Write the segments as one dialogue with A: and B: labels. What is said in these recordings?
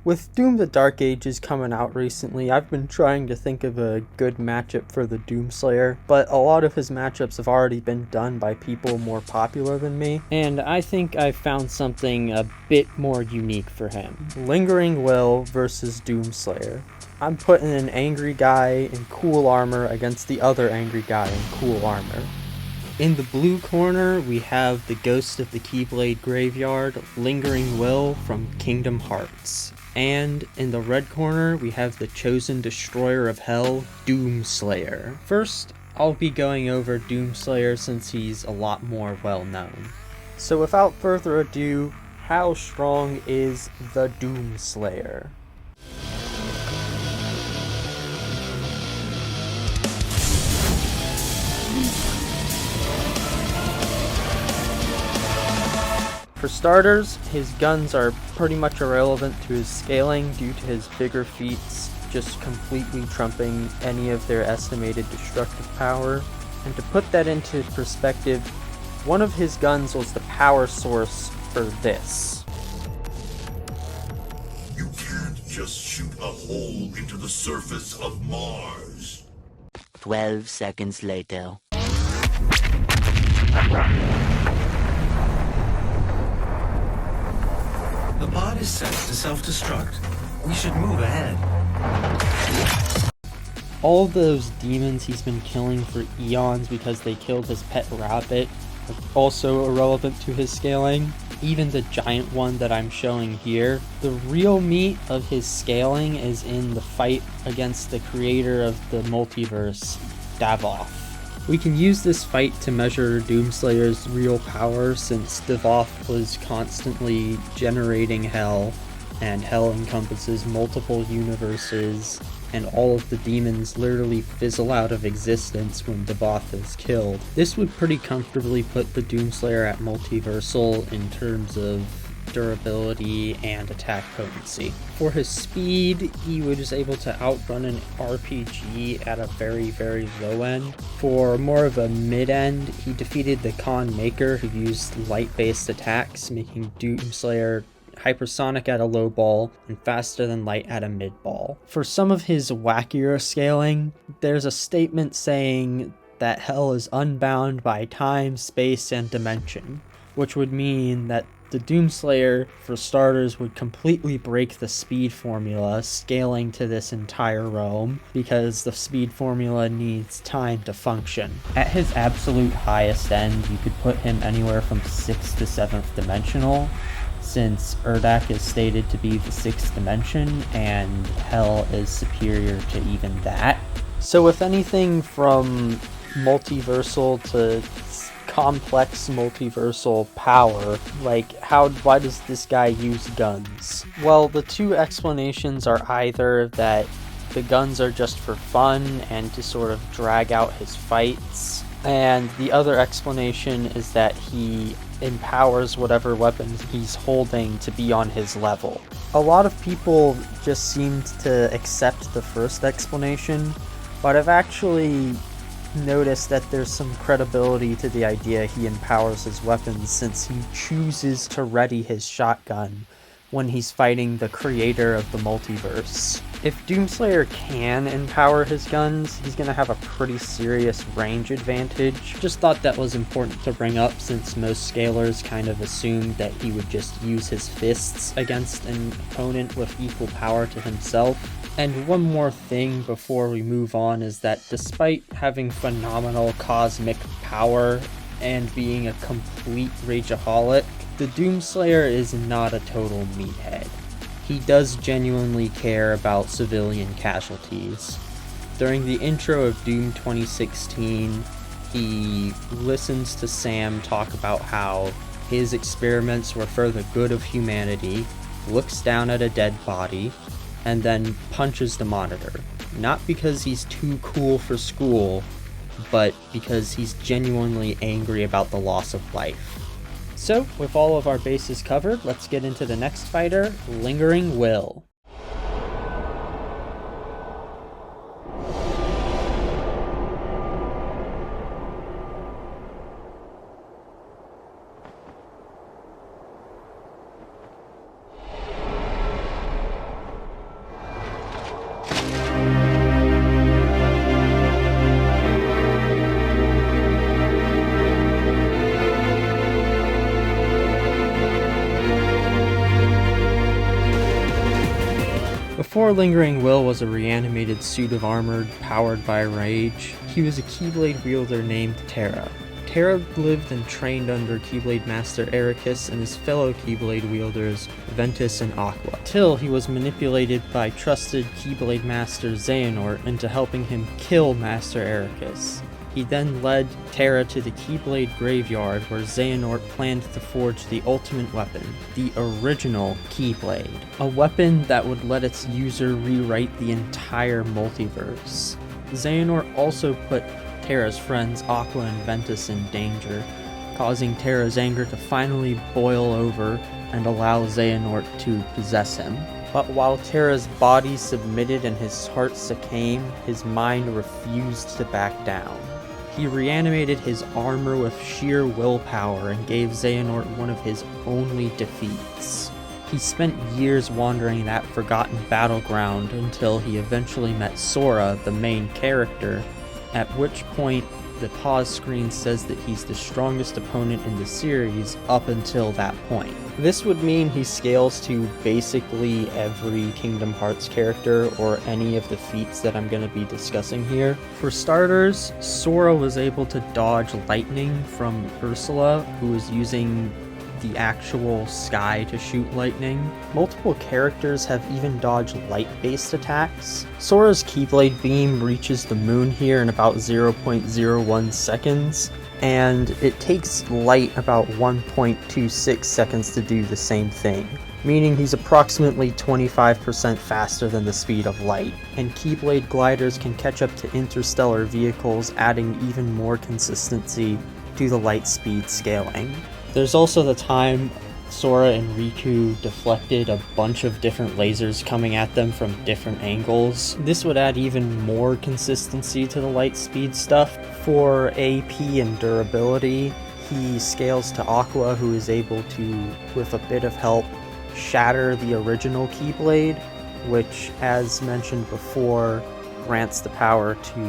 A: With Doom the Dark Ages coming out recently, I've been trying to think of a good matchup for the Doomslayer, but a lot of his matchups have already been done by people more popular than me, and I think I've found something a bit more unique for him. Lingering Will versus Doomslayer. I'm putting an angry guy in cool armor against the other angry guy in cool armor. In the blue corner, we have the Ghost of the Keyblade Graveyard, Lingering Will from Kingdom Hearts. And in the red corner, we have the Chosen Destroyer of Hell, Doomslayer. First, I'll be going over Doomslayer since he's a lot more well known. So without further ado, how strong is the Doomslayer? For starters, his guns are pretty much irrelevant to his scaling due to his bigger feats just completely trumping any of their estimated destructive power. And to put that into perspective, one of his guns was the power source for this.
B: You can't just shoot a hole into the surface of Mars.
C: 12 seconds later.
D: The pod is set to self-destruct. We should move ahead.
A: All those demons he's been killing for eons because they killed his pet rabbit are also irrelevant to his scaling. Even the giant one that I'm showing here. The real meat of his scaling is in the fight against the creator of the multiverse, Davoth. We can use this fight to measure Doomslayer's real power since Davoth was constantly generating hell, and hell encompasses multiple universes, and all of the demons literally fizzle out of existence when Davoth is killed. This would pretty comfortably put the Doomslayer at multiversal in terms of durability and attack potency. For his speed, he was able to outrun an RPG at a very, very low end. For more of a mid-end, he defeated the Khan Maker, who used light-based attacks, making Doomslayer hypersonic at a low ball and faster than light at a mid ball. For some of his wackier scaling, there's a statement saying that hell is unbound by time, space, and dimension, which would mean that the Doomslayer, for starters, would completely break the speed formula scaling to this entire realm, because the speed formula needs time to function. At his absolute highest end, you could put him anywhere from 6th to 7th dimensional, since Urdak is stated to be the 6th dimension, and Hell is superior to even that. So with anything from multiversal to complex multiversal power, like why does this guy use guns? Well, the two explanations are either that the guns are just for fun and to sort of drag out his fights, and the other explanation is that he empowers whatever weapons he's holding to be on his level. A lot of people just seemed to accept the first explanation, but I've actually noticed that there's some credibility to the idea he empowers his weapons, since he chooses to ready his shotgun when he's fighting the creator of the multiverse. If Doomslayer can empower his guns, he's gonna have a pretty serious range advantage. Just thought that was important to bring up, since most scalers kind of assumed that he would just use his fists against an opponent with equal power to himself. And one more thing before we move on is that despite having phenomenal cosmic power and being a complete rageaholic, the Doomslayer is not a total meathead. He does genuinely care about civilian casualties. During the intro of Doom 2016, he listens to Sam talk about how his experiments were for the good of humanity, looks down at a dead body, and then punches the monitor. Not because he's too cool for school, but because he's genuinely angry about the loss of life. So, with all of our bases covered, let's get into the next fighter, Lingering Will. Before Lingering Will was a reanimated suit of armor powered by rage, he was a Keyblade wielder named Terra. Terra lived and trained under Keyblade Master Ericus and his fellow Keyblade wielders Ventus and Aqua, till he was manipulated by trusted Keyblade Master Xehanort into helping him kill Master Ericus. He then led Terra to the Keyblade Graveyard where Xehanort planned to forge the ultimate weapon, the original Keyblade. A weapon that would let its user rewrite the entire multiverse. Xehanort also put Terra's friends Aqua and Ventus in danger, causing Terra's anger to finally boil over and allow Xehanort to possess him. But while Terra's body submitted and his heart succumbed, his mind refused to back down. He reanimated his armor with sheer willpower and gave Xehanort one of his only defeats. He spent years wandering that forgotten battleground until he eventually met Sora, the main character, at which point the pause screen says that he's the strongest opponent in the series up until that point. This would mean he scales to basically every Kingdom Hearts character or any of the feats that I'm going to be discussing here. For starters, Sora was able to dodge lightning from Ursula, who was using the actual sky to shoot lightning. Multiple characters have even dodged light-based attacks. Sora's Keyblade beam reaches the moon here in about 0.01 seconds, and it takes light about 1.26 seconds to do the same thing, meaning he's approximately 25% faster than the speed of light, and Keyblade gliders can catch up to interstellar vehicles, adding even more consistency to the light speed scaling. There's also the time Sora and Riku deflected a bunch of different lasers coming at them from different angles. This would add even more consistency to the light speed stuff. For AP and durability, he scales to Aqua, who is able to, with a bit of help, shatter the original Keyblade, which, as mentioned before, grants the power to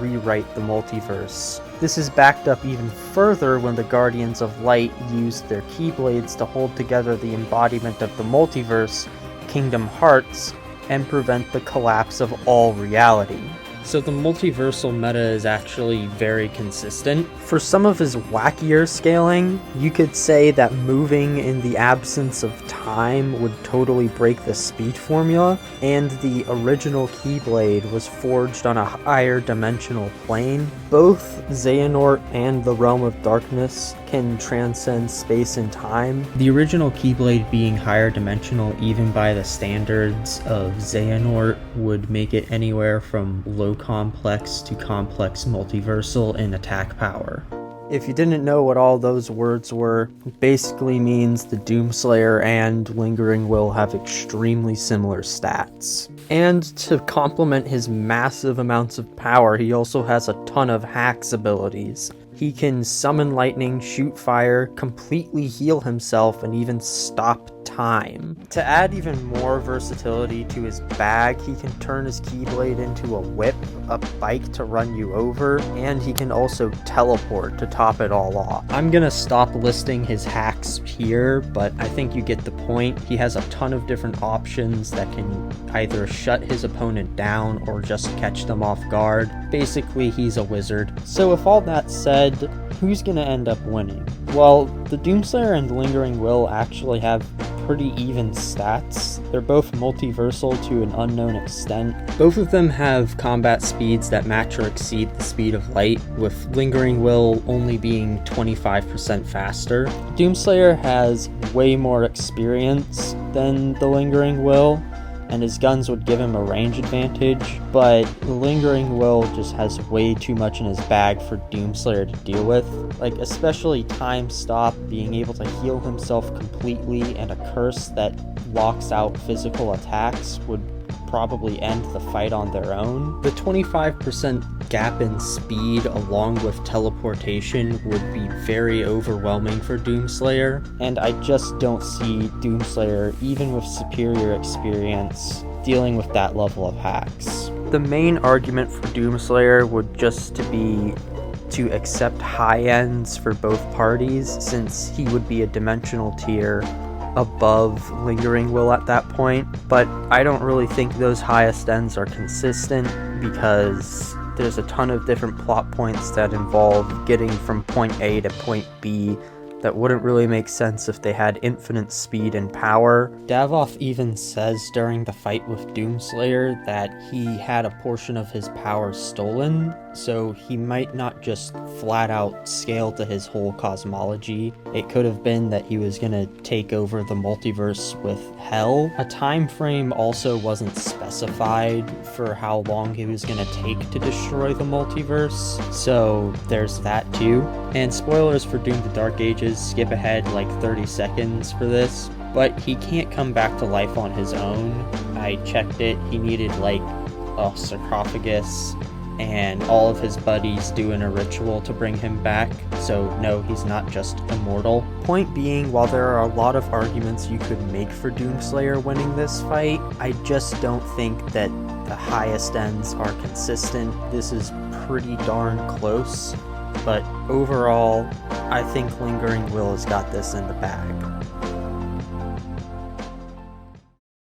A: rewrite the multiverse. This is backed up even further when the Guardians of Light used their Keyblades to hold together the embodiment of the multiverse, Kingdom Hearts, and prevent the collapse of all reality. So the multiversal meta is actually very consistent. For some of his wackier scaling, you could say that moving in the absence of time would totally break the speed formula, and the original Keyblade was forged on a higher dimensional plane. Both Xehanort and the Realm of Darkness can transcend space and time. The original Keyblade being higher dimensional even by the standards of Xehanort would make it anywhere from low complex to complex multiversal in attack power. If you didn't know what all those words were, it basically means the Doomslayer and Lingering Will have extremely similar stats. And to complement his massive amounts of power, he also has a ton of hacks abilities. He can summon lightning, shoot fire, completely heal himself, and even stop time. To add even more versatility to his bag, he can turn his Keyblade into a whip, a bike to run you over, and he can also teleport to top it all off. I'm gonna stop listing his hacks here, but I think you get the point. He has a ton of different options that can either shut his opponent down or just catch them off guard. Basically, he's a wizard. So with all that said, who's gonna end up winning? Well, the Doomslayer and Lingering Will actually have pretty even stats. They're both multiversal to an unknown extent. Both of them have combat speeds that match or exceed the speed of light, with Lingering Will only being 25% faster. Doomslayer has way more experience than the Lingering Will, and his guns would give him a range advantage, but the Lingering Will just has way too much in his bag for Doomslayer to deal with. Like, especially time stop, being able to heal himself completely, and a curse that locks out physical attacks would probably end the fight on their own. The 25% gap in speed along with teleportation would be very overwhelming for Doomslayer, and I just don't see Doomslayer, even with superior experience, dealing with that level of hacks. The main argument for Doomslayer would just be to accept high ends for both parties, since he would be a dimensional tier above Lingering Will at that point, but I don't really think those highest ends are consistent because there's a ton of different plot points that involve getting from point A to point B that wouldn't really make sense if they had infinite speed and power. Davos even says during the fight with Doomslayer that he had a portion of his power stolen, so he might not just flat out scale to his whole cosmology. It could have been that he was gonna take over the multiverse with Hell. A time frame also wasn't specified for how long he was gonna take to destroy the multiverse, so there's that too. And spoilers for Doom the Dark Ages, skip ahead like 30 seconds for this, but he can't come back to life on his own. I checked it, he needed like a sarcophagus and all of his buddies doing a ritual to bring him back, so no, he's not just immortal. Point being, while there are a lot of arguments you could make for Doomslayer winning this fight, I just don't think that the highest ends are consistent. This is pretty darn close, but overall, I think Lingering Will has got this in the bag.